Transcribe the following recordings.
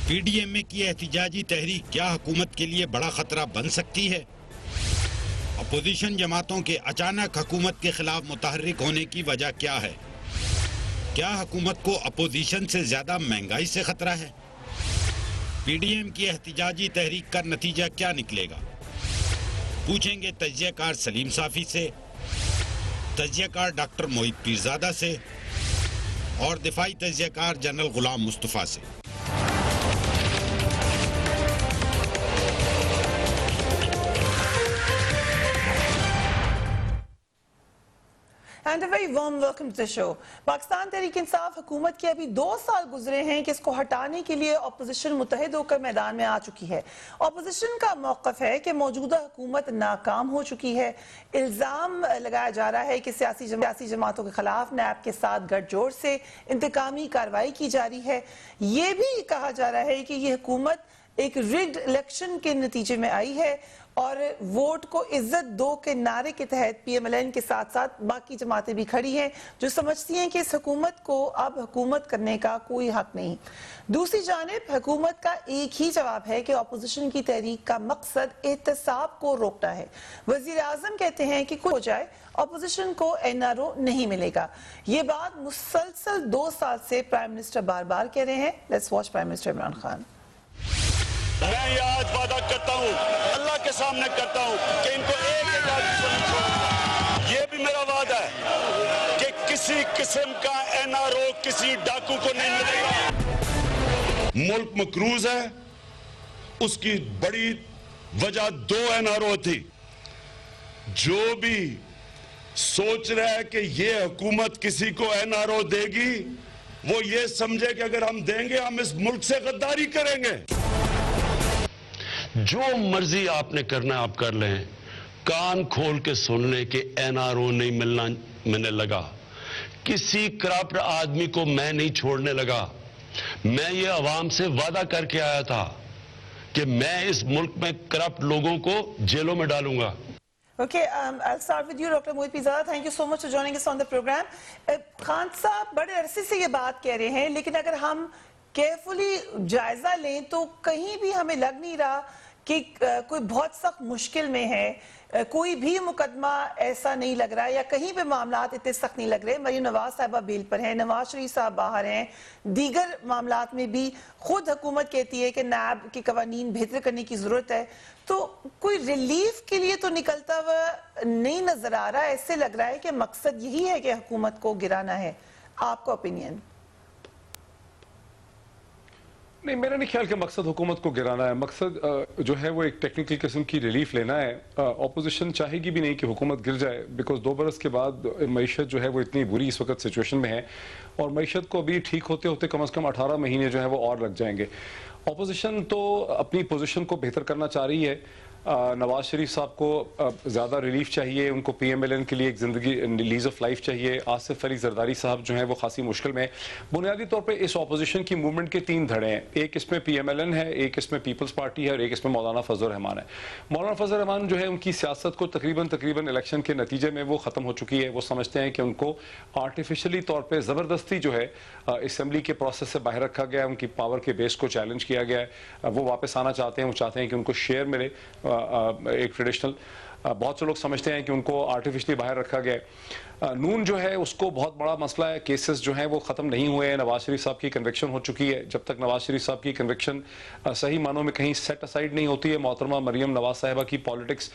P D M اے کی احتجاجی تحریک کیا حکومت کے لیے بڑا خطرہ بن سکتی ہے؟ اپوزیشن جماعتوں کے اچانک حکومت کے خلاف متحرک ہونے کی وجہ کیا ہے؟ کیا حکومت کو اپوزیشن سے زیادہ مہنگائی سے خطرہ ہے؟ پی ڈی ایم کی احتجاجی تحریک کا نتیجہ کیا نکلے گا؟ پوچھیں گے تجزیہ کار سلیم صافی سے، تجزیہ کار ڈاکٹر موحد پیرزادہ سے اور دفاعی تجزیہ کار جنرل غلام مصطفیٰ سے۔ And a very warm welcome to the show. Pakistan Tehreek Insaf حکومت کے ابھی 2 سال گزرے ہیں کہ اس کو ہٹانے کے لیے اپوزیشن متحد ہو کر میدان میں آ چکی ہے۔ اپوزیشن کا موقف ہے کہ موجودہ حکومت ناکام ہو چکی ہے۔ الزام لگایا جا رہا ہے کہ سیاسی جماعتوں کے خلاف نیب کے ساتھ گٹھ جوڑ سے انتقامی کارروائی کی جا رہی ہے۔ یہ بھی کہا جا رہا ہے کہ یہ حکومت ایک ریگڈ الیکشن کے نتیجے میں آئی ہے اور ووٹ کو عزت دو کے نعرے کے تحت پی ایم ایل این کے ساتھ ساتھ باقی جماعتیں بھی کھڑی ہیں جو سمجھتی ہیں کہ اس حکومت کو اب حکومت کرنے کا کوئی حق نہیں۔ دوسری جانب حکومت کا ایک ہی جواب ہے کہ اپوزیشن کی تحریک کا مقصد احتساب کو روکنا ہے۔ وزیر اعظم کہتے ہیں کہ کچھ ہو جائے اپوزیشن کو این آر او نہیں ملے گا۔ یہ بات مسلسل 2 سال سے پرائم منسٹر بار بار کہہ رہے ہیں۔ Let's watch prime minister Imran Khan. میں یہ آج وعدہ کرتا ہوں، اللہ کے سامنے کرتا ہوں کہ ان کو یہ بھی میرا وعدہ ہے کہ کسی قسم کا این آر او کسی ڈاکو کو نہیں ملے گا۔ ملک مقروض ہے، اس کی بڑی وجہ 2 این آر او تھی۔ جو بھی سوچ رہا ہے کہ یہ حکومت کسی کو این آر او دے گی وہ یہ سمجھے کہ اگر ہم دیں گے ہم اس ملک سے غداری کریں گے۔ جو مرضی آپ نے کرنا آپ کر لیں، کان کھول کے سن لیں کہ این آر او نہیں ملنا میں نے لگا، کسی کرپٹ آدمی کو میں نہیں چھوڑنے لگا۔ میں یہ عوام سے وعدہ کر کے آیا تھا کہ میں اس ملک میں کرپٹ لوگوں کو جیلوں میں ڈالوں گا۔ Okay, I'll start with you, Dr. Mohit Pirzada. Thank you so much for joining us on the program. Khan صاحب بڑے عرصے سے یہ بات کہہ رہے ہیں لیکن اگر ہم کیئرفلی جائزہ لیں تو کہیں بھی ہمیں لگ نہیں رہا کہ کوئی بہت سخت مشکل میں ہے۔ کوئی بھی مقدمہ ایسا نہیں لگ رہا ہے یا کہیں پہ معاملات اتنے سخت نہیں لگ رہے۔ مریم نواز صاحبہ بیل پر ہیں، نواز شریف صاحب باہر ہیں، دیگر معاملات میں بھی خود حکومت کہتی ہے کہ نیب کے قوانین بہتر کرنے کی ضرورت ہے۔ تو کوئی ریلیف کے لیے تو نکلتا ہوا نہیں نظر آ رہا، ایسے لگ رہا ہے کہ مقصد یہی ہے کہ حکومت کو گرانا ہے۔ آپ کا اوپینین؟ نہیں، میرا نہیں خیال کہ مقصد حکومت کو گرانا ہے۔ مقصد جو ہے وہ ایک ٹیکنیکل قسم کی ریلیف لینا ہے۔ اپوزیشن چاہے گی بھی نہیں کہ حکومت گر جائے، بیکاز 2 برس کے بعد معیشت جو ہے وہ اتنی بری اس وقت سچویشن میں ہے اور معیشت کو ابھی ٹھیک ہوتے ہوتے کم از کم 18 مہینے جو ہے وہ اور لگ جائیں گے۔ اپوزیشن تو اپنی پوزیشن کو بہتر کرنا چاہ رہی ہے۔ نواز شریف صاحب کو زیادہ ریلیف چاہیے، ان کو پی ایم ایل این کے لیے ایک زندگی لیز آف لائف چاہیے۔ آصف علی زرداری صاحب جو ہیں وہ خاصی مشکل میں بنیادی طور پہ اس اپوزیشن کی موومنٹ کے 3 دھڑے ہیں، ایک اس میں پی ایم ایل این ہے، ایک اس میں پیپلز پارٹی ہے اور ایک اس میں مولانا فضل الرحمان ہے۔ مولانا فضل الرحمان جو ہے ان کی سیاست کو تقریباً الیکشن کے نتیجے میں وہ ختم ہو چکی ہے۔ وہ سمجھتے ہیں کہ ان کو آرٹیفیشلی طور پہ زبردستی جو ہے اسمبلی کے پروسیس سے باہر رکھا گیا ہے، ان کی پاور کے بیس کو چیلنج کیا گیا ہے۔ وہ واپس آنا چاہتے ہیں، وہ چاہتے ہیں کہ ان کو شیئر ملے ایک ٹریڈیشنل۔ بہت سے لوگ سمجھتے ہیں کہ ان کو آرٹیفیشلی باہر رکھا گیا ہے۔ نون جو ہے اس کو بہت بڑا مسئلہ ہے، کیسز جو ہیں وہ ختم نہیں ہوئے ہیں۔ نواز شریف صاحب کی کنوکشن ہو چکی ہے، جب تک نواز شریف صاحب کی کنوکشن صحیح معنوں میں کہیں سیٹ اسائیڈ نہیں ہوتی ہے، محترمہ مریم نواز صاحبہ کی پالیٹکس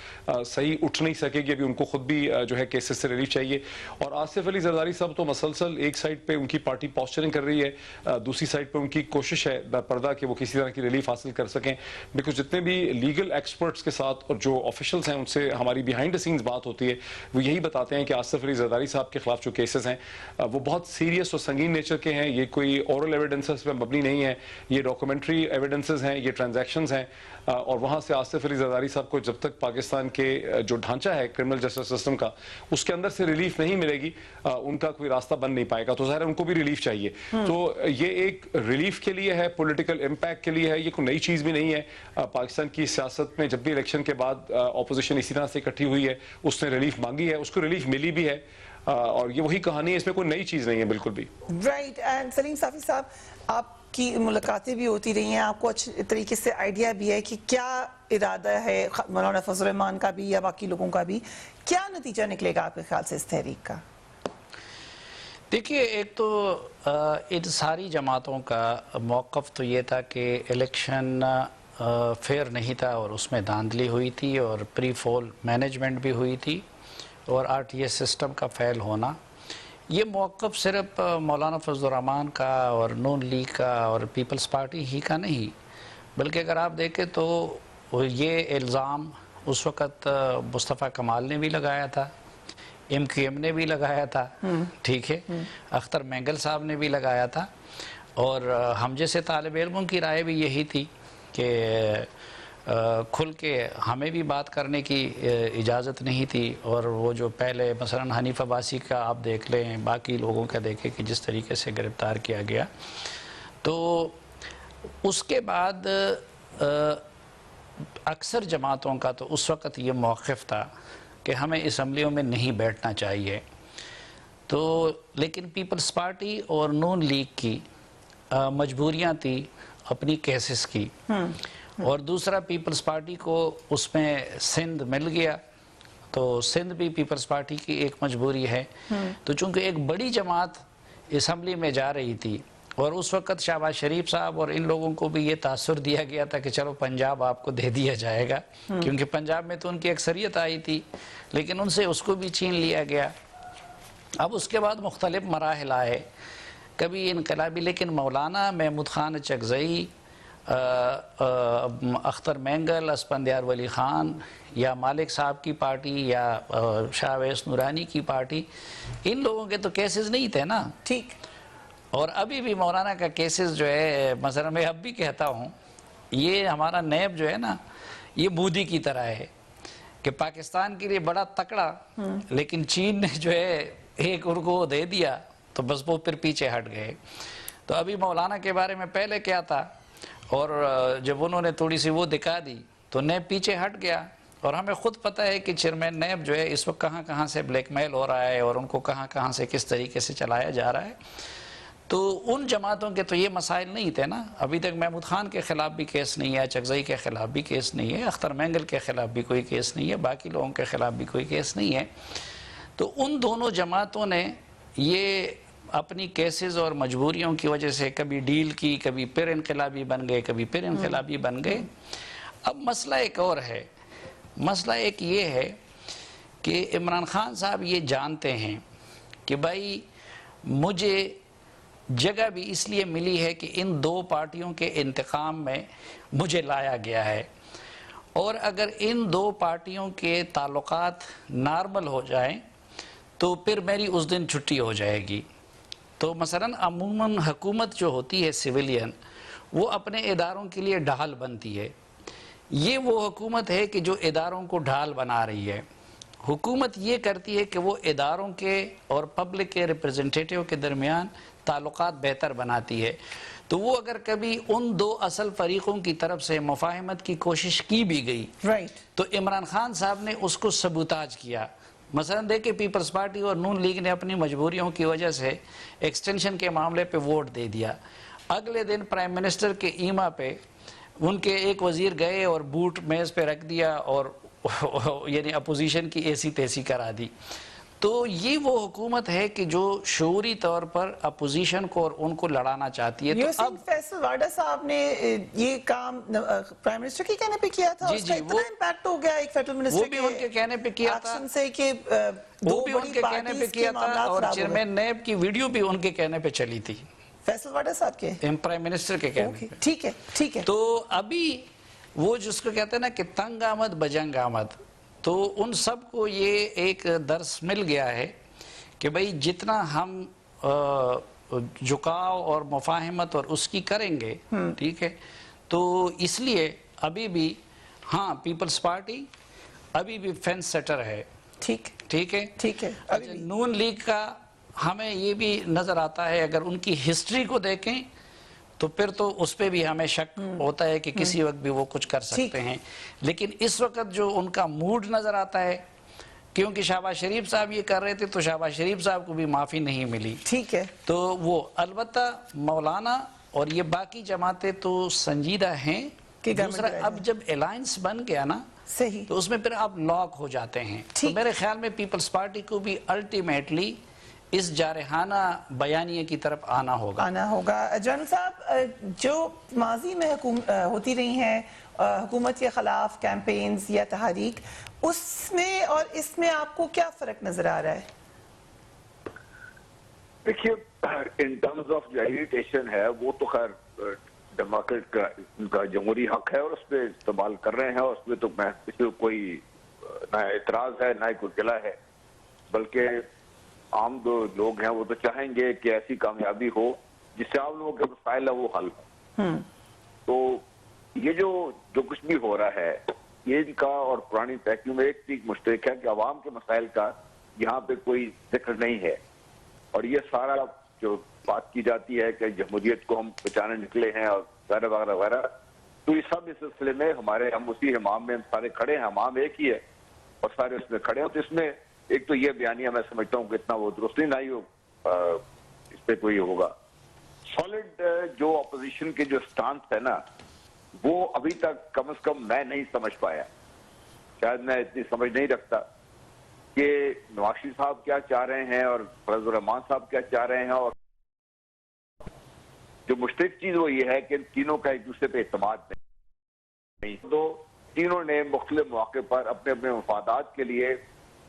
صحیح اٹھ نہیں سکے گی۔ ابھی ان کو خود بھی جو ہے کیسز سے ریلیف چاہیے۔ اور آصف علی زرداری صاحب تو مسلسل ایک سائڈ پہ ان کی پارٹی پوسچرنگ کر رہی ہے، دوسری سائڈ پہ ان کی کوشش ہے پردہ کہ وہ کسی طرح کی ریلیف حاصل کر سکیں، بیکاز جتنے بھی لیگل ایکسپرٹس کے ساتھ اور جو آفیشلز ہیں ان سے ہماری بیہائنڈ دا سینز بات ہوتی ہے، وہ یہی بتاتے ہیں کہ آصف علی زرداری صاحب کے خلاف جو کیسز ہیں وہ بہت سیریس اور سنگین نیچر کے ہیں۔ یہ کوئی اورل ایویڈنسز پہ مبنی نہیں ہے، یہ ڈاکومنٹری ایویڈنسز ہیں، یہ ٹرانزیکشنز ہیں۔ اور وہاں سے آصف علی زرداری صاحب کو جب تک پاکستان کے جو ڈھانچہ ہے کرمنل جسٹس سسٹم کا اس کے اندر سے ریلیف نہیں ملے گی، ان کا کوئی راستہ بن نہیں پائے گا۔ تو ظاہر ہے ان کو بھی ریلیف چاہیے۔ تو یہ ایک ریلیف کے لیے ہے، پولیٹیکل امپیکٹ کے لیے ہے، یہ کوئی نئی چیز بھی نہیں ہے۔ پاکستان کی سیاست میں جب بھی الیکشن کے بعد اپوزیشن اسی طرح سے اکٹھی ہوئی ہے، اس نے ریلیف مانگی ہے، اس کو ریلیف ملی بھی ہے، اور یہ وہی کہانی ہے، اس میں کوئی نئی چیز نہیں ہے بالکل بھی۔ رائٹ، اینڈ سلیم صافی صاحب، آپ کی ملاقاتیں بھی ہوتی رہی ہیں, آپ کو اچھے طریقے سے آئیڈیا بھی ہے کہ کیا ارادہ ہے مولانا فضل الرحمان کا بھی یا باقی لوگوں کا بھی, کیا نتیجہ نکلے گا آپ کے خیال سے اس تحریک کا؟ دیکھیے, ایک تو ان ساری جماعتوں کا موقف تو یہ تھا کہ الیکشن فیئر نہیں تھا اور اس میں دھاندلی ہوئی تھی اور پری پول مینجمنٹ بھی ہوئی تھی اور آر ٹی ایس سسٹم کا فیل ہونا. یہ موقف صرف مولانا فضل الرحمان کا اور نون لیگ کا اور پیپلز پارٹی ہی کا نہیں, بلکہ اگر آپ دیکھیں تو یہ الزام اس وقت مصطفیٰ کمال نے بھی لگایا تھا, ایم کیو ایم نے بھی لگایا تھا, ٹھیک ہے, اختر مینگل صاحب نے بھی لگایا تھا, اور ہم جیسے طالب علموں کی رائے بھی یہی تھی کہ کھل کے ہمیں بھی بات کرنے کی اجازت نہیں تھی. اور وہ جو پہلے مثلا حنیف عباسی کا آپ دیکھ لیں, باقی لوگوں کا دیکھیں کہ جس طریقے سے گرفتار کیا گیا, تو اس کے بعد اکثر جماعتوں کا تو اس وقت یہ موقف تھا کہ ہمیں اسمبلیوں میں نہیں بیٹھنا چاہیے. تو لیکن پیپلز پارٹی اور نون لیگ کی مجبوریاں تھی اپنی کیسز کی, اور دوسرا پیپلز پارٹی کو اس میں سندھ مل گیا, تو سندھ بھی پیپلز پارٹی کی ایک مجبوری ہے. تو چونکہ ایک بڑی جماعت اسمبلی میں جا رہی تھی اور اس وقت شہباز شریف صاحب اور ان لوگوں کو بھی یہ تاثر دیا گیا تھا کہ چلو پنجاب آپ کو دے دیا جائے گا, کیونکہ پنجاب میں تو ان کی اکثریت آئی تھی, لیکن ان سے اس کو بھی چھین لیا گیا. اب اس کے بعد مختلف مراحل آئے, کبھی انقلابی, لیکن مولانا محمود خان چکزئی, اختر مینگل, اسفندیار ولی خان یا مالک صاحب کی پارٹی یا شاہ ویس نورانی کی پارٹی, ان لوگوں کے تو کیسز نہیں تھے نا. ٹھیک. اور ابھی بھی مولانا کا کیسز جو ہے, مثلا میں اب بھی کہتا ہوں, یہ ہمارا نیب جو ہے نا, یہ مودی کی طرح ہے کہ پاکستان کے لیے بڑا تکڑا, لیکن چین نے جو ہے ایک ان کو دے دیا تو بس وہ پھر پیچھے ہٹ گئے. تو ابھی مولانا کے بارے میں پہلے کیا تھا, اور جب انہوں نے تھوڑی سی وہ دکھا دی تو نیب پیچھے ہٹ گیا. اور ہمیں خود پتہ ہے کہ چیئرمین نیب جو ہے اس وقت کہاں کہاں سے بلیک میل ہو رہا ہے اور ان کو کہاں کہاں سے کس طریقے سے چلایا جا رہا ہے. تو ان جماعتوں کے تو یہ مسائل نہیں تھے نا. ابھی تک محمود خان کے خلاف بھی کیس نہیں ہے, چکزئی کے خلاف بھی کیس نہیں ہے, اختر مینگل کے خلاف بھی کوئی کیس نہیں ہے, باقی لوگوں کے خلاف بھی کوئی کیس نہیں ہے. تو ان دونوں جماعتوں نے یہ اپنی کیسز اور مجبوریوں کی وجہ سے کبھی ڈیل کی, کبھی پھر انقلابی بن گئے, کبھی پھر انقلابی بن گئے. اب مسئلہ ایک اور ہے, مسئلہ ایک یہ ہے کہ عمران خان صاحب یہ جانتے ہیں کہ بھائی مجھے جگہ بھی اس لیے ملی ہے کہ ان دو پارٹیوں کے انتقام میں مجھے لایا گیا ہے, اور اگر ان دو پارٹیوں کے تعلقات نارمل ہو جائیں تو پھر میری اس دن چھٹی ہو جائے گی. تو مثلا عموماً حکومت جو ہوتی ہے سویلین, وہ اپنے اداروں کے لیے ڈھال بنتی ہے. یہ وہ حکومت ہے کہ جو اداروں کو ڈھال بنا رہی ہے. حکومت یہ کرتی ہے کہ وہ اداروں کے اور پبلک کے ریپرزنٹیٹیو کے درمیان تعلقات بہتر بناتی ہے. تو وہ اگر کبھی ان دو اصل فریقوں کی طرف سے مفاہمت کی کوشش کی بھی گئی, تو عمران خان صاحب نے اس کو سبوتاج کیا. مثلا دیکھیں پیپلز پارٹی اور نون لیگ نے اپنی مجبوریوں کی وجہ سے ایکسٹینشن کے معاملے پہ ووٹ دے دیا. اگلے دن پرائم منسٹر کے ایما پہ ان کے ایک وزیر گئے اور بوٹ میز پہ رکھ دیا اور یعنی اپوزیشن کی ایسی تیسی کرا دی. تو یہ وہ حکومت ہے کہ جو شعوری طور پر اپوزیشن کو اور ان کو لڑانا چاہتی ہے. تو اب فیصل واڈا صاحب نے یہ کام پرائم منسٹر کے کہنے پہ کیا تھا, اس کا اتنا امپیکٹ ہو گیا ایک فیڈرل منسٹر وہ بھی ان کے کہنے پہ کیا تھا, وہ بھی ان کے کہنے پہ کیا تھا, اور چیئرمین نیب کی ویڈیو بھی ان کے کہنے پہ چلی تھی, فیصل واڈا صاحب کے پرائم منسٹر کے کہنے پہ. ٹھیک ہے, ٹھیک ہے. تو ابھی وہ جس کو کہتے ہیں نا کہ تنگ آمد بجنگ آمد, تو ان سب کو یہ ایک درس مل گیا ہے کہ بھئی جتنا ہم جھکاؤ اور مفاہمت اور اس کی کریں گے, ٹھیک ہے, تو اس لیے ابھی بھی ہاں پیپلز پارٹی ابھی بھی فینس سیٹر ہے. ٹھیک ہے. نون لیگ کا ہمیں یہ بھی نظر آتا ہے, اگر ان کی ہسٹری کو دیکھیں تو پھر تو اس پہ بھی ہمیں شک ہوتا ہے کہ کسی وقت بھی وہ کچھ کر سکتے ہیں. لیکن اس وقت جو ان کا موڈ نظر آتا ہے, کیونکہ شہباز شریف صاحب یہ کر رہے تھے تو شہباز شریف صاحب کو بھی معافی نہیں ملی. ٹھیک ہے. تو وہ البتہ مولانا اور یہ باقی جماعتیں تو سنجیدہ ہیں. کہ دوسرا گورنمنٹ اب جب الائنس بن گیا نا صحیح تو اس میں پھر آپ لاک ہو جاتے ہیں. تو ٹھیک. میرے خیال میں پیپلز پارٹی کو بھی الٹیمیٹلی اس جارحانہ بیانیے کی طرف آنا ہوگا. جنرل صاحب جو ماضی میں ہوتی رہی ہیں حکومت کے خلاف کیمپینز یا تحریک، اس میں اور اس میں آپ کو کیا فرق نظر آ رہا ہے؟ دیکھیے ان ٹرمز آف جو ایجیٹیشن ہے وہ تو خیر ڈیموکریٹ کا جمہوری حق ہے اور اس پہ استعمال کر رہے ہیں، اور اس میں تو میں کسی کو کوئی نہ اعتراض ہے نہ کوئی گلہ ہے، بلکہ عام جو لوگ ہیں وہ تو چاہیں گے کہ ایسی کامیابی ہو جس سے عام لوگوں کے مسائل ہے وہ حل ہو. تو یہ جو کچھ بھی ہو رہا ہے یہ ان کا اور پرانی تحقیق میں ایک چیز مشترک ہے کہ عوام کے مسائل کا یہاں پہ کوئی ذکر نہیں ہے. اور یہ سارا جو بات کی جاتی ہے کہ جمہوریت کو ہم بچانے نکلے ہیں اور وغیرہ وغیرہ وغیرہ، تو یہ سب اس سلسلے میں ہم اسی امام میں ہم سارے کھڑے ہیں، امام ایک ہی ہے اور سارے اس میں کھڑے ہیں. تو اس میں ایک تو یہ بیانیہ میں سمجھتا ہوں کہ اتنا وہ درست نہیں ہو اس پہ کوئی ہوگا. سالڈ جو اپوزیشن کے جو سٹانس ہے نا وہ ابھی تک کم از کم میں نہیں سمجھ پایا، شاید میں اتنی سمجھ نہیں رکھتا کہ نواز شریف صاحب کیا چاہ رہے ہیں اور فیض الرحمان صاحب کیا چاہ رہے ہیں. اور جو مشترک چیز وہ یہ ہے کہ ان تینوں کا ایک دوسرے پہ اعتماد نہیں. تو تینوں نے مختلف مواقع پر اپنے اپنے مفادات کے لیے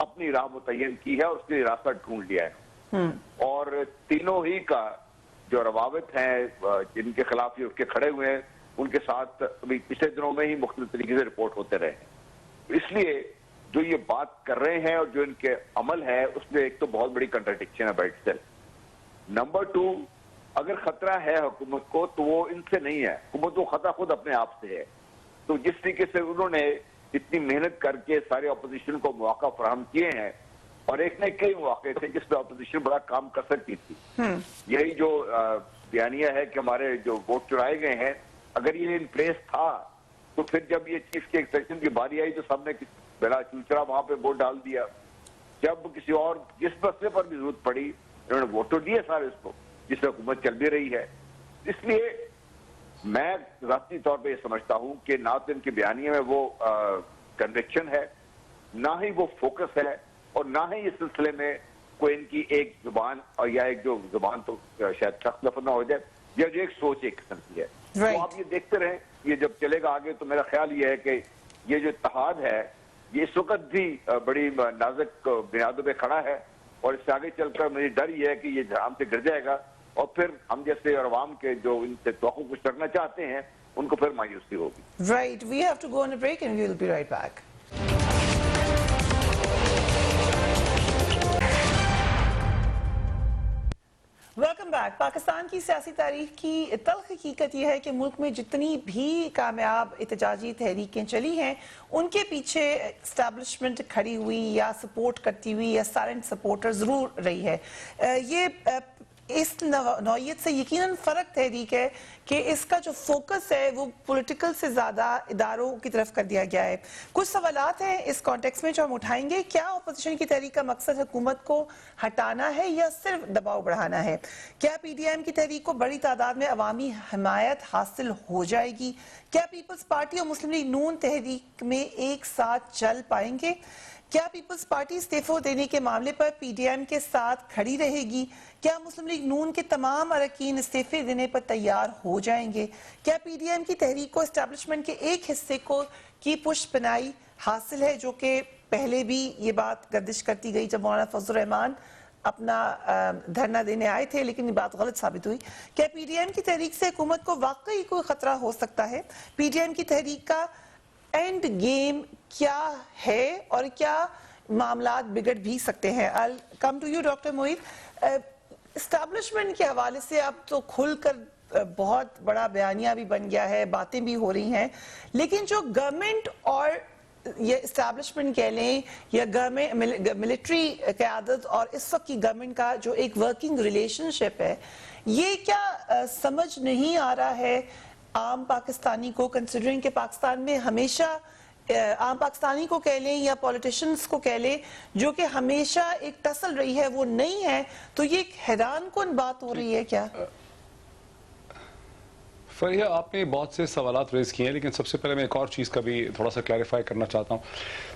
اپنی راہ متعین کی ہے اور اس کے لیے راستہ ڈھونڈ لیا ہے. اور تینوں ہی کا جو روابط ہیں جن کے خلاف یہ اٹھ کے کھڑے ہوئے ہیں ان کے ساتھ ابھی پچھلے دنوں میں ہی مختلف طریقے سے رپورٹ ہوتے رہے ہیں. اس لیے جو یہ بات کر رہے ہیں اور جو ان کے عمل ہے اس میں ایک تو بہت بڑی کنٹراڈکشن ہے بیٹھ سے. نمبر 2، اگر خطرہ ہے حکومت کو تو وہ ان سے نہیں ہے، حکومت کو خطرہ خود اپنے آپ سے ہے. تو جس طریقے سے انہوں نے اتنی محنت کر کے سارے اپوزیشن کو مواقع فراہم کیے ہیں، اور ایک نے کئی مواقع تھے جس پہ اپوزیشن بڑا کام کر سکتی تھی. یہی جو بیانیہ ہے کہ ہمارے جو ووٹ چرائے گئے ہیں، اگر یہ ان پلیس تھا تو پھر جب یہ چیف کے ایکسیپشن کی باری آئی تو سب نے بلا چوچرا وہاں پہ ووٹ ڈال دیا. جب کسی اور جس مسئلے پر بھی ضرورت پڑی انہوں نے ووٹ تو دیے سارے اس کو جس میں حکومت چل بھی رہی ہے. اس لیے میں ذاتی طور پہ یہ سمجھتا ہوں کہ نہ تو ان کے بیانیے میں وہ کنوکشن ہے، نہ ہی وہ فوکس ہے، اور نہ ہی اس سلسلے میں کوئی ان کی ایک زبان اور یا ایک جو زبان تو شاید سخت لفظ نہ ہو جائے یا جو ایک سوچ ایک قسم کی ہے. تو آپ یہ دیکھتے رہیں، یہ جب چلے گا آگے تو میرا خیال یہ ہے کہ یہ جو اتحاد ہے یہ اس وقت بھی بڑی نازک بنیادوں پہ کھڑا ہے، اور اس سے آگے چل کر مجھے ڈر یہ ہے کہ یہ جہاں سے گر جائے گا اور پھر ہم جیسے اور عوام کے جو ان سے توقع کچھ کرنا چاہتے ہیں ان کو پھر مایوسی ہوگی. Right, we have to go on a break and we'll be right back. Welcome back. Pakistan کی سیاسی تاریخ کی تلخ حقیقت یہ ہے کہ ملک میں جتنی بھی کامیاب احتجاجی تحریکیں چلی ہیں ان کے پیچھے اسٹیبلشمنٹ کھڑی ہوئی یا سپورٹ کرتی ہوئی یا سائلنٹ سپورٹر ضرور رہی ہے. یہ اس نوعیت سے یقیناً فرق تحریک ہے کہ اس کا جو فوکس ہے وہ پولیٹیکل سے زیادہ اداروں کی طرف کر دیا گیا ہے. کچھ سوالات ہیں اس کانٹیکس میں جو ہم اٹھائیں گے. کیا اپوزیشن کی تحریک کا مقصد حکومت کو ہٹانا ہے یا صرف دباؤ بڑھانا ہے؟ کیا پی ڈی ایم کی تحریک کو بڑی تعداد میں عوامی حمایت حاصل ہو جائے گی؟ کیا پیپلز پارٹی اور مسلم لیگ نون تحریک میں ایک ساتھ چل پائیں گے؟ کیا پیپلز پارٹی استعفے دینے کے معاملے پر پی ڈی ایم کے ساتھ کھڑی رہے گی؟ کیا مسلم لیگ نون کے تمام اراکین استعفے دینے پر تیار ہو جائیں گے؟ کیا پی ڈی ایم کی تحریک کو اسٹیبلشمنٹ کے ایک حصے کی پشت پناہی حاصل ہے، جو کہ پہلے بھی یہ بات گردش کرتی گئی جب مولانا فضل الرحمان اپنا دھرنا دینے آئے تھے لیکن یہ بات غلط ثابت ہوئی؟ کیا پی ڈی ایم کی تحریک سے حکومت کو واقعی کوئی خطرہ ہو سکتا ہے؟ پی ڈی ایم کی تحریک کا اینڈ گیم کیا ہے اور کیا معاملات بگڑ بھی سکتے ہیں؟ I'll come to you, doctor Moeed. Establishment کے حوالے سے اب تو کھل کر بہت بڑا بیانیہ بھی بن گیا ہے، باتیں بھی ہو رہی ہیں، لیکن جو گورنمنٹ اور یہ اسٹیبلشمنٹ کہہ لیں یا ملٹری قیادت اور اس وقت کی گورنمنٹ کا جو ایک ورکنگ ریلیشن شپ ہے، یہ کیا سمجھ نہیں آ رہا ہے عام پاکستانی کو، کنسیڈرنگ کہ پاکستان میں ہمیشہ عام پاکستانی کو کہہ لیں یا پولیٹیشنز کو کہہ لیں جو کہ ہمیشہ ایک ٹسل رہی ہے وہ نہیں ہے، تو یہ ایک حیران کن بات ہو رہی ہے کیا؟ فریہ آپ نے بہت سے سوالات ریز کیے ہیں، لیکن سب سے پہلے میں ایک اور چیز کا بھی تھوڑا سا کلیریفائی کرنا چاہتا ہوں.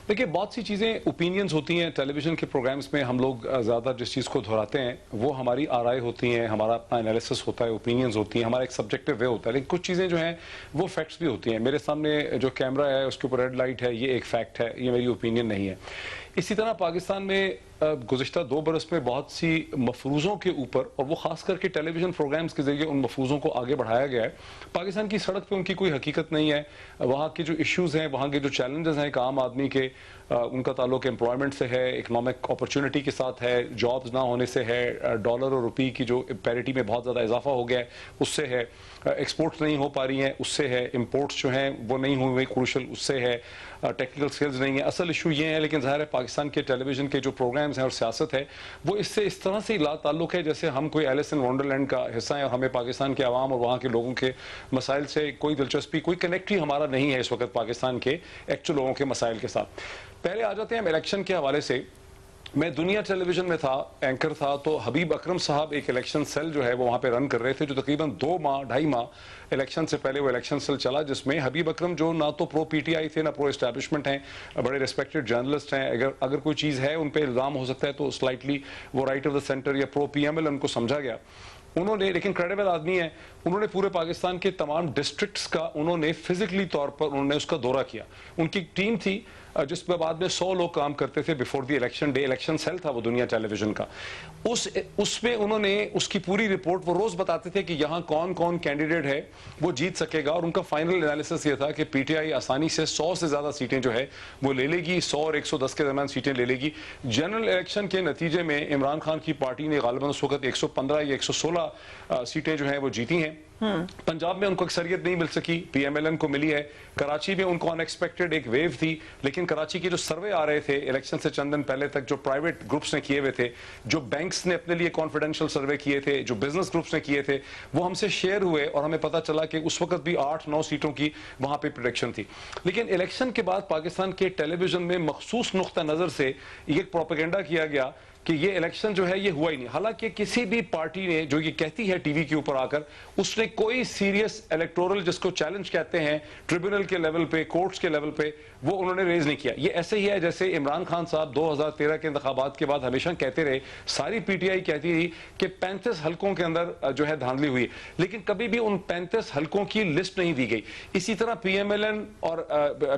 دیکھیے بہت سی چیزیں اوپینینز ہوتی ہیں ٹیلی ویژن کے پروگرامز میں، ہم لوگ زیادہ جس چیز کو دہراتے ہیں وہ ہماری آرائے ہوتی ہیں، ہمارا اپنا انالیسس ہوتا ہے، اوپینینز ہوتی ہیں، ہمارا ایک سبجیکٹو وے ہوتا ہے، لیکن کچھ چیزیں جو ہیں وہ فیکٹس بھی ہوتی ہیں. میرے سامنے جو کیمرہ ہے اس کے اوپر ریڈ لائٹ ہے، یہ ایک فیکٹ ہے، یہ میری اوپینین نہیں ہے. اسی طرح پاکستان میں گزشتہ 2 برس میں بہت سی مفروضوں کے اوپر، اور وہ خاص کر کے ٹیلی ویژن پروگرامز کے ذریعے ان مفروضوں کو آگے بڑھایا گیا ہے. پاکستان کی سڑک پہ ان کی کوئی حقیقت نہیں ہے. وہاں کے جو ایشوز ہیں، وہاں کے جو چیلنجز ہیں ایک عام آدمی کے، ان کا تعلق امپلائمنٹ سے ہے، اکنامک اپرچونٹی کے ساتھ ہے، جابز نہ ہونے سے ہے، ڈالر اور روپی کی جو پیرٹی میں بہت زیادہ اضافہ ہو گیا ہے اس سے ہے، ایکسپورٹس نہیں ہو پا رہی ہیں اس سے ہے، امپورٹس جو ہیں وہ نہیں ہوئے کروشل اس سے ہے، ٹیکنیکل سکلز نہیں ہیں. اصل ایشو یہ ہے، لیکن ظاہر ہے پاکستان کے ٹیلی ویژن کے جو پروگرامز ہیں اور سیاست ہے وہ اس سے اس طرح سے لا تعلق ہے جیسے ہم کوئی ایلس ان ونڈرلینڈ کا حصہ ہیں اور ہمیں پاکستان کے عوام اور وہاں کے لوگوں کے مسائل سے کوئی دلچسپی، کوئی کنیکٹ ہی ہمارا نہیں ہے اس وقت پاکستان کے ایکچوئل لوگوں کے مسائل کے ساتھ. پہلے آ جاتے ہیں ہم الیکشن کے حوالے سے. میں دنیا ٹیلی ویژن میں تھا، اینکر تھا، تو حبیب اکرم صاحب ایک الیکشن سیل جو ہے وہ وہاں پہ رن کر رہے تھے، جو تقریباً 2-2.5 ماہ الیکشن سے پہلے وہ الیکشن سیل چلا، جس میں حبیب اکرم جو نہ تو پرو پی ٹی آئی تھے نہ پرو اسٹیبلشمنٹ ہیں، بڑے ریسپیکٹڈ جرنلسٹ ہیں. اگر کوئی چیز ہے ان پہ الزام ہو سکتا ہے تو سلائٹلی وہ رائٹ آف دا سینٹر یا پرو پی ایم ایل ان کو سمجھا گیا. انہوں نے، لیکن کریڈیبل آدمی ہیں، انہوں نے پورے پاکستان کے تمام ڈسٹرکٹس کا انہوں نے فزیکلی طور پر انہوں نے اس کا دورہ کیا. ان کی ٹیم تھی جس میں بعد میں 100 لوگ کام کرتے تھے before the election day. Election cell تھا وہ دنیا ٹیلی ویژن کا. اس میں انہوں نے اس کی پوری رپورٹ وہ روز بتاتے تھے کہ یہاں کون کون کینڈیڈیٹ ہے وہ جیت سکے گا، اور ان کا فائنل انالیسس یہ تھا کہ پی ٹی آئی آسانی سے 100 سے زیادہ سیٹیں جو ہے وہ لے لے گی، 100 اور 110 کے درمیان سیٹیں لے لے گی. جنرل الیکشن کے نتیجے میں عمران خان کی پارٹی نے غالباً اس وقت 115 یا 116 سیٹیں جو ہیں وہ جیتی ہیں. پنجاب میں ان کو اکثریت نہیں مل سکی، پی ایم ایل این کو ملی ہے. کراچی میں ان کو ان ایکسپیکٹڈ ایک ویو تھی، لیکن کراچی کے جو سروے آ رہے تھے الیکشن سے چند دن پہلے تک، جو پرائیویٹ گروپس نے کیے ہوئے تھے، جو بینکس نے اپنے لیے کانفیڈینشیل سروے کیے تھے، جو بزنس گروپس نے کیے تھے، وہ ہم سے شیئر ہوئے اور ہمیں پتہ چلا کہ اس وقت بھی 8-9 سیٹوں کی وہاں پہ پریڈکشن تھی. لیکن الیکشن کے بعد پاکستان کے ٹیلی ویژن میں مخصوص نقطہ نظر سے یہ ایک پروپیگنڈا کیا گیا کہ یہ الیکشن جو ہے یہ ہوا ہی نہیں. حالانکہ کسی بھی پارٹی نے جو یہ کہتی ہے ٹی وی کے اوپر آ کر، اس نے کوئی سیریس الیکٹورل جس کو چیلنج کہتے ہیں ٹریبونل کے لیول پہ، کورٹس کے لیول پہ، وہ انہوں نے ریز نہیں کیا. یہ ایسے ہی ہے جیسے عمران خان صاحب 2013 کے انتخابات کے بعد ہمیشہ کہتے رہے، ساری پی ٹی آئی کہتی رہی کہ 35 حلقوں کے اندر جو ہے دھاندلی ہوئی، لیکن کبھی بھی ان 35 حلقوں کی لسٹ نہیں دی گئی. اسی طرح پی ایم ایل این اور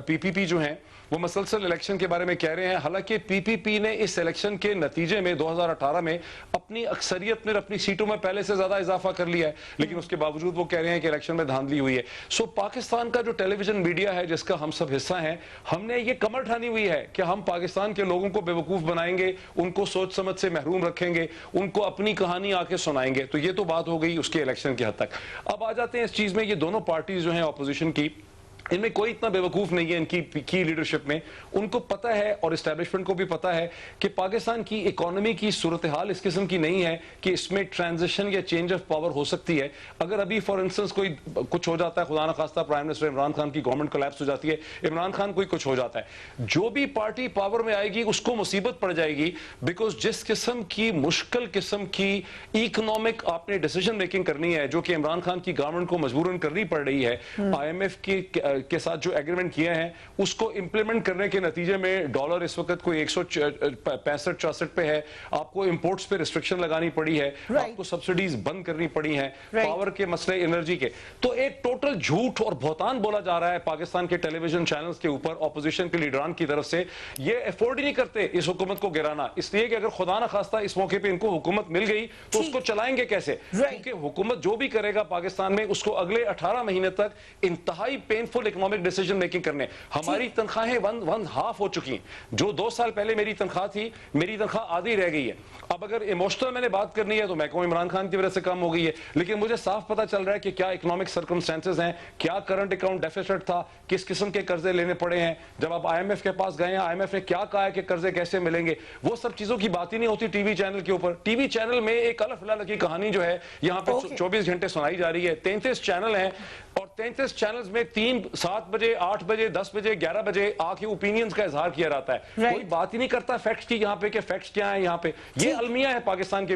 پی پی پی جو ہیں وہ مسلسل الیکشن کے بارے میں کہہ رہے ہیں. حالانکہ پی پی پی نے اس الیکشن کے نتیجے میں 2018 میں اپنی اکثریت میں اپنی سیٹوں میں پہلے سے زیادہ اضافہ کر لیا ہے، لیکن اس کے باوجود وہ کہہ رہے ہیں کہ الیکشن میں دھاندلی ہوئی ہے. سو پاکستان کا جو ٹیلی ویژن میڈیا ہے جس کا ہم سب حصہ ہیں، ہم نے یہ کمر ٹھانی ہوئی ہے کہ ہم پاکستان کے لوگوں کو بیوقوف بنائیں گے، ان کو سوچ سمجھ سے محروم رکھیں گے، ان کو اپنی کہانی آ کے سنائیں گے. تو یہ تو بات ہو گئی اس کے الیکشن کی حد تک. اب آ جاتے ہیں اس چیز میں، یہ دونوں پارٹیز جو ہیں اپوزیشن کی، ان میں کوئی اتنا بیوقوف نہیں ہے ان کی لیڈرشپ میں. ان کو پتہ ہے اور اسٹیبلشمنٹ کو بھی پتہ ہے کہ پاکستان کی اکانومی کی صورتحال اس قسم کی نہیں ہے کہ اس میں ٹرانزیشن یا چینج آف پاور ہو سکتی ہے. اگر ابھی فار انسٹنس کوئی کچھ ہو جاتا ہے، خدا نہ خواستہ پرائم منسٹر عمران خان کی گورنمنٹ کولیپس ہو جاتی ہے، عمران خان کوئی کچھ ہو جاتا ہے، جو بھی پارٹی پاور میں آئے گی اس کو مصیبت پڑ جائے گی. بیکاز جس قسم کی مشکل قسم کی اکنامک آپ نے ڈیسیجن میکنگ کرنی ہے، جو کہ عمران خان کی گورنمنٹ کو مجبوراً کرنی پڑ رہی ہے، آئی ایم ایف کے ساتھ جو ایگریمنٹ کیے ہیں اس کو امپلیمنٹ کرنے کے نتیجے میں ڈالر اس وقت کوئی 165-64 پہ ہے. آپ کو امپورٹس پہ ریسٹرکشن لگانی پڑی ہے، آپ کو سبسڈیز بند کرنی پڑی ہیں، پاور کے مسئلے، انرجی کے. تو ایک ٹوٹل جھوٹ اور بہتان بولا جا رہا ہے پاکستان کے ٹیلی ویژن چینلز کے اوپر اپوزیشن کے لیڈران کی طرف سے. یہ افورڈ ہی نہیں کرتے اس حکومت کو گرانا، اس لیے کہ اگر خدا نہ خواستہ اس موقع پہ ان کو حکومت مل گئی تو اس کو چلائیں گے کیسے؟ کیونکہ حکومت جو بھی کرے گا پاکستان میں، اس کو اگلے 18 مہینے تک انتہائی پینفل اکنامک ڈیسیجن میکنگ کرنے. ہماری تنخواہیں 1.5 ہو چکی ہیں. جو 2 سال پہلے میری تنخواہ تھی، میری تنخواہ آدھی رہ گئی ہے. اب اگر ایموشنل میں نے بات کرنی ہے تو میں کہوں عمران خان کی وجہ سے کم ہو گئی ہے، لیکن مجھے صاف پتہ چل رہا ہے کہ کیا اکنامک سرکمسٹانسز ہیں، کیا کرنٹ اکاؤنٹ ڈیفیسٹ تھا، کس قسم کے قرضے لینے پڑے ہیں. جب آپ آئی ایم ایف کے پاس گئے ہیں، آئی ایم ایف نے کیا کہا ہے کہ قرضے کیسے ملیں گے، وہ سب چیزوں کی بات ہی نہیں ہوتی ٹی وی چینل کے اوپر. ٹی وی چینل میں ایک الف لال کی کہانی جو ہے یہاں پہ 24 گھنٹے سنائی جا رہی ہے. 33 چینل ہیں اور 33 چینلز میں 7 بجے 8 بجے 10 بجے 11 بجے آ کے اوپینینز کا اظہار کیا جاتا ہے. کوئی بات ہی نہیں کرتا فیکٹس کی یہاں پہ کہ فیکٹس کیا ہیں یہاں پہ. یہ المیہ ہے پاکستان کے.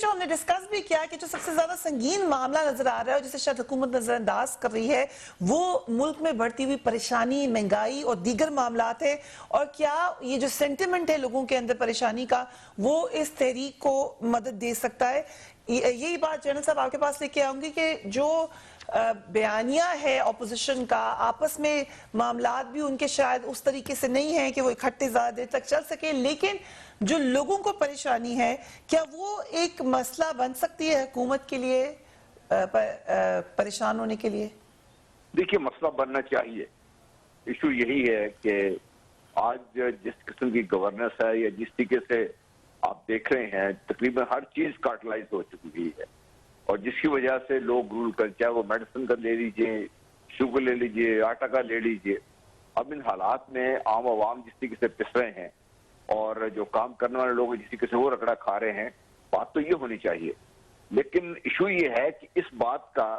جو ہم نے ڈسکس بھی کیا کہ جو سب سے زیادہ سنگین معاملہ نظر آ رہا ہے اور جسے شاید حکومت نظر انداز کر رہی ہے وہ ملک میں بڑھتی ہوئی پریشانی, مہنگائی اور دیگر معاملات ہیں, اور کیا یہ جو سینٹیمنٹ ہے لوگوں کے اندر پریشانی کا وہ اس تحریک کو مدد دے سکتا ہے. یہی بات جنرل صاحب آپ کے پاس لے کے آؤں گی کہ جو بیانیہ ہے اپوزیشن کا, آپس میں معاملات بھی ان کے شاید اس طریقے سے نہیں ہیں کہ وہ اکٹھے زیادہ دیر تک چل سکے, لیکن جو لوگوں کو پریشانی ہے کیا وہ ایک مسئلہ بن سکتی ہے حکومت کے لیے پریشان ہونے کے لیے؟ دیکھیے مسئلہ بننا چاہیے. ایشو یہی ہے کہ آج جس قسم کی گورننس ہے یا جس طریقے سے آپ دیکھ رہے ہیں تقریباً ہر چیز کارٹلائز ہو چکی ہے, اور جس کی وجہ سے لوگ رول کر, چاہے وہ میڈیسن کا لے لیجئے, شوگر لے لیجئے, آٹا کا لے لیجئے. اب ان حالات میں عام عوام جس طریقے سے پس رہے ہیں اور جو کام کرنے والے لوگ جس طریقے سے وہ رگڑا کھا رہے ہیں, بات تو یہ ہونی چاہیے. لیکن ایشو یہ ہے کہ اس بات کا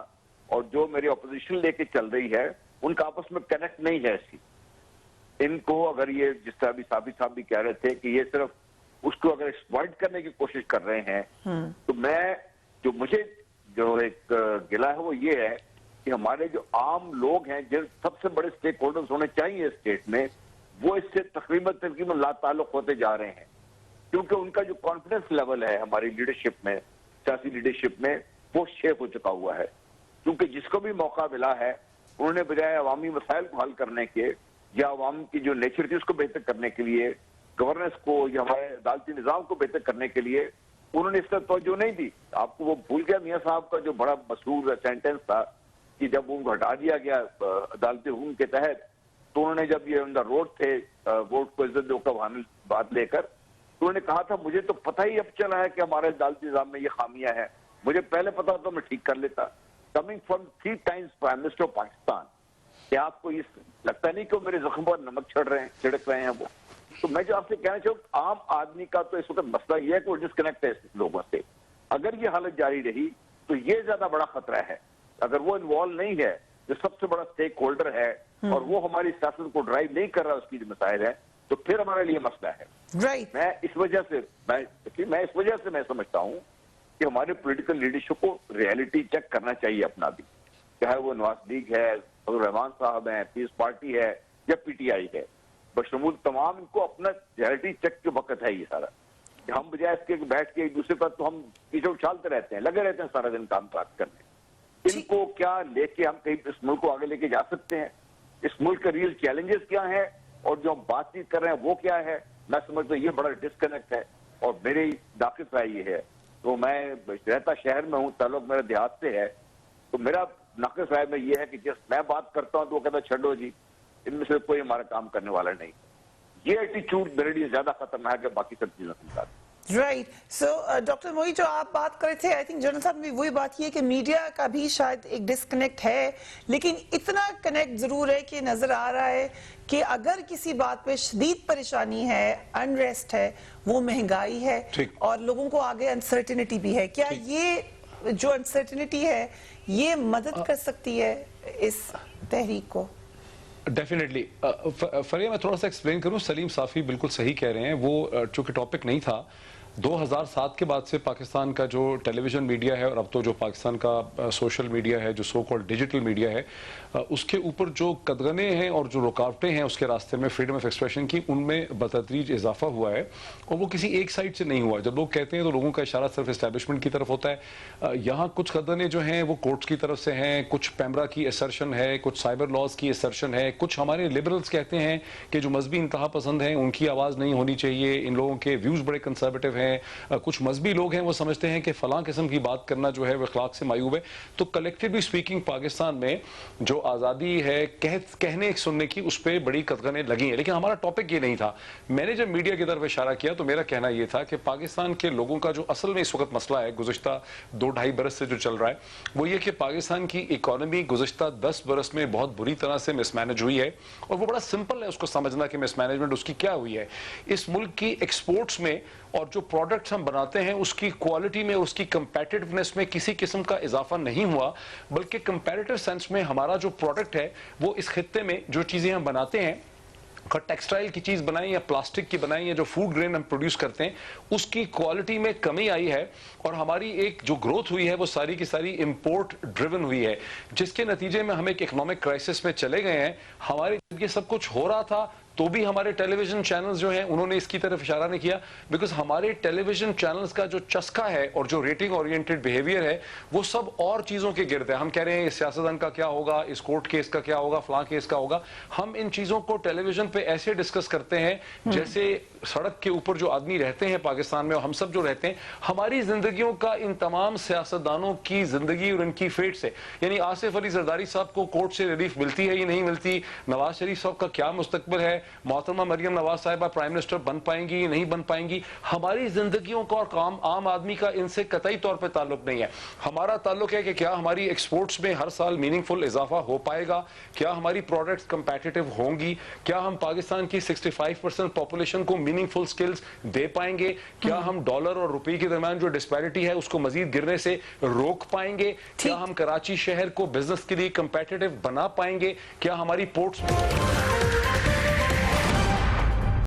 اور جو میری اپوزیشن لے کے چل رہی ہے ان کا آپس میں کنیکٹ نہیں ہے. ان کو اگر یہ جس طرح بھی صاحب بھی کہہ رہے تھے کہ یہ صرف اس کو اگر ایکسپلائٹ کرنے کی کوشش کر رہے ہیں, تو میں جو مجھے جو ایک گلہ ہے وہ یہ ہے کہ ہمارے جو عام لوگ ہیں جن سب سے بڑے سٹیک ہولڈرز ہونے چاہیے اسٹیٹ میں, وہ اس سے تقریباً لا تعلق ہوتے جا رہے ہیں, کیونکہ ان کا جو کانفیڈنس لیول ہے ہماری لیڈرشپ میں, سیاسی لیڈرشپ میں, وہ شیپ ہو چکا ہوا ہے. کیونکہ جس کو بھی موقع ملا ہے انہوں نے بجائے عوامی مسائل کو حل کرنے کے یا عوام کی جو نیچر تھی اس کو بہتر کرنے کے لیے, گورننس کو یا ہمارے عدالتی نظام کو بہتر کرنے کے لیے انہوں نے اس طرح توجہ نہیں دی. آپ کو وہ بھول گیا میاں صاحب کا جو بڑا مشہور سینٹنس تھا کہ جب ان کو ہٹا دیا گیا عدالتی حکم کے تحت, تو انہوں نے جب یہ ان دا روڈ تھے ووٹ کو عزت دو کا بات لے کر, تو انہوں نے کہا تھا مجھے تو پتہ ہی اب چلا ہے کہ ہمارے عدالتی نظام میں یہ خامیاں ہیں, مجھے پہلے پتا ہوتا میں ٹھیک کر لیتا. Coming from 3 times prime minister of Pakistan, کیا آپ کو یہ لگتا نہیں کہ وہ میرے زخم پر نمک چھڑک رہے ہیں وہ؟ تو میں جو آپ سے کہنا چاہوں عام آدمی کا تو اس وقت مسئلہ یہ ہے کہ وہ ڈسکنیکٹ ہے لوگوں سے. اگر یہ حالت جاری رہی تو یہ زیادہ بڑا خطرہ ہے. اگر وہ انوالو نہیں ہے جو سب سے بڑا سٹیک ہولڈر ہے اور وہ ہماری سیاست کو ڈرائیو نہیں کر رہا اس کی جو مسائل ہے, تو پھر ہمارے لیے مسئلہ ہے. میں اس وجہ سے میں سمجھتا ہوں کہ ہمارے پولیٹیکل لیڈرشپ کو ریئلٹی چیک کرنا چاہیے اپنا بھی, چاہے وہ نواز لیگ ہے, فضل الرحمان صاحب ہیں, پیس پارٹی ہے یا پی ٹی آئی ہے, بشمول تمام ان کو اپنا ریئلٹی چیک کے وقت ہے یہ سارا. کہ ہم بجائے اس کے بیٹھ کے ایک دوسرے پر تو ہم پیچھے اچھالتے رہتے ہیں, لگے رہتے ہیں سارا دن کام کاج کرنے. ان کو کیا لے کے ہم کہیں اس ملک کو آگے لے کے جا سکتے ہیں, اس ملک کے ریئل چیلنجز کیا ہیں اور جو ہم بات چیت کر رہے ہیں وہ کیا ہے, میں سمجھتا ہوں یہ بڑا ڈسکنیکٹ ہے. اور میری ناقص رائے یہ ہے, تو میں رہتا شہر میں ہوں, تعلق میرے دیہات سے ہے, تو میرا ناقص رائے میں یہ ہے کہ جس میں بات کرتا ہوں تو وہ کہتا ہے چھڈو جی ان میں سے کوئی ہمارا کام کرنے والا نہیں. یہ ایٹیچیوڈ میرے لیے زیادہ خطرناک ہے باقی سب چیزوں کے ساتھ. رائٹ. سو ڈاکٹر موئی جو آپ بات کر رہے تھے, آئی تھنک جنرل صاحب نے وہی بات کی ہے کہ میڈیا کا بھی شاید ایک ڈسکنیکٹ ہے, لیکن اتنا کنیکٹ ضرور ہے کہ نظر آ رہا ہے کہ اگر کسی بات پہ شدید پریشانی ہے, انریسٹ ہے, وہ مہنگائی ہے اور لوگوں کو آگے انسرٹینٹی بھی ہے. کیا یہ جو انسرٹینٹی ہے یہ مدد کر سکتی ہے اس تحریک کو؟ ڈیفینیٹلی. فریہ میں تھوڑا سا ایکسپلین کروں, سلیم صافی بالکل صحیح کہہ رہے ہیں. وہ چونکہ ٹاپک نہیں تھا, 2007 کے بعد سے پاکستان کا جو ٹیلی ویژن میڈیا ہے اور اب تو جو پاکستان کا سوشل میڈیا ہے, جو سو کالڈ ڈیجیٹل میڈیا ہے, اس کے اوپر جو قدغنے ہیں اور جو رکاوٹیں ہیں اس کے راستے میں فریڈم آف ایکسپریشن کی, ان میں بتدریج اضافہ ہوا ہے. اور وہ کسی ایک سائڈ سے نہیں ہوا. جب لوگ کہتے ہیں تو لوگوں کا اشارہ صرف اسٹیبلشمنٹ کی طرف ہوتا ہے. یہاں کچھ قدغنے جو ہیں وہ کورٹس کی طرف سے ہیں, کچھ پیمرا کی اسرشن ہے, کچھ سائبر لاز کی اسرشن ہے, کچھ ہمارے لبرلز کہتے ہیں کہ جو مذہبی انتہا پسند ہیں ان کی آواز نہیں ہونی چاہیے, ان لوگوں کے ویوز بڑے کنسرویٹو ہیں. کچھ مذہبی لوگ ہیں وہ سمجھتے ہیں کہ فلاں قسم کی بات کرنا جو ہے وہ اخلاق سے معیوب ہے. تو کلیکٹیولی سپیکنگ پاکستان میں جو آزادی ہے کہنے سننے کی, اس پہ بڑی قدغنیں لگی ہیں. لیکن ہمارا ٹاپک یہ نہیں تھا. میں نے جب میڈیا کی طرف اشارہ کیا تو میرا کہنا یہ تھا کہ پاکستان کے لوگوں کا جو اصل میں اس وقت مسئلہ ہے گزشتہ 2-2.5 برس سے جو چل رہا ہے, وہ یہ کہ پاکستان کی اکانومی گزشتہ 10 برس میں بہت بری طرح سے مس مینج ہوئی ہے. اور وہ بڑا سمپل ہے اس کو سمجھنا کہ مس مینجمنٹ اس کی کیا ہوئی ہے. اس ملک کی ایکسپورٹس میں اور جو پروڈکٹس ہم بناتے ہیں اس کی کوالٹی میں, اس کی کمپیٹیونیس میں کسی قسم کا اضافہ نہیں ہوا, بلکہ کمپیریٹیو سینس میں ہمارا جو پروڈکٹ ہے وہ اس خطے میں جو چیزیں ہم بناتے ہیں ٹیکسٹائل کی چیز بنائیں یا پلاسٹک کی بنائیں یا جو فوڈ گرین ہم پروڈیوس کرتے ہیں اس کی کوالٹی میں کمی آئی ہے اور ہماری ایک جو گروتھ ہوئی ہے وہ ساری کی ساری امپورٹ ڈریون ہوئی ہے جس کے نتیجے میں ہم ایک اکنامک کرائسس میں چلے گئے ہیں. ہمارے یہ سب کچھ ہو رہا تھا تو بھی ہمارے ٹیلی ویژن چینلز جو ہیں انہوں نے اس کی طرف اشارہ نہیں کیا بیکاز ہمارے ٹیلی ویژن چینلز کا جو چسکا ہے اور جو ریٹنگ اورینٹڈ بیہیویئر ہے وہ سب اور چیزوں کے گرد ہے. ہم کہہ رہے ہیں اس سیاستدان کا کیا ہوگا, اس کورٹ کیس کا کیا ہوگا, فلاں کیس کا ہوگا. ہم ان چیزوں کو ٹیلی ویژن پہ ایسے ڈسکس کرتے ہیں جیسے سڑک کے اوپر جو آدمی رہتے ہیں پاکستان میں اور ہم سب جو رہتے ہیں ہماری زندگیوں کا ان تمام سیاستدانوں کی زندگی اور ان کی فیٹ سے, یعنی آصف علی زرداری صاحب کو کورٹ سے ریلیف ملتی ہے یا نہیں ملتی, نواز شریف صاحب کا کیا مستقبل ہے, محترمہ مریم نواز صاحبہ پرائم منسٹر بن پائیں گی نہیں بن پائیں گی, ہماری زندگیوں کا اور عام آدمی کا ان سے قطعی طور پہ تعلق نہیں ہے. ہمارا تعلق ہے کہ کیا ہماری ایکسپورٹس میں ہر سال میننگ فل اضافہ ہو پائے گا, کیا ہماری پروڈکٹس کمپیٹیٹو ہوں گی, کیا ہم پاکستان کی 65% پاپولیشن کو میننگ فل سکلز دے پائیں گے, کیا ہم ڈالر اور روپے کے درمیان جو ڈسپیرٹی ہے اس کو مزید گرنے سے روک پائیں گے, کیا ہم کراچی شہر کو بزنس کے لیے کمپیٹیٹو بنا پائیں گے, کیا ہماری پورٹس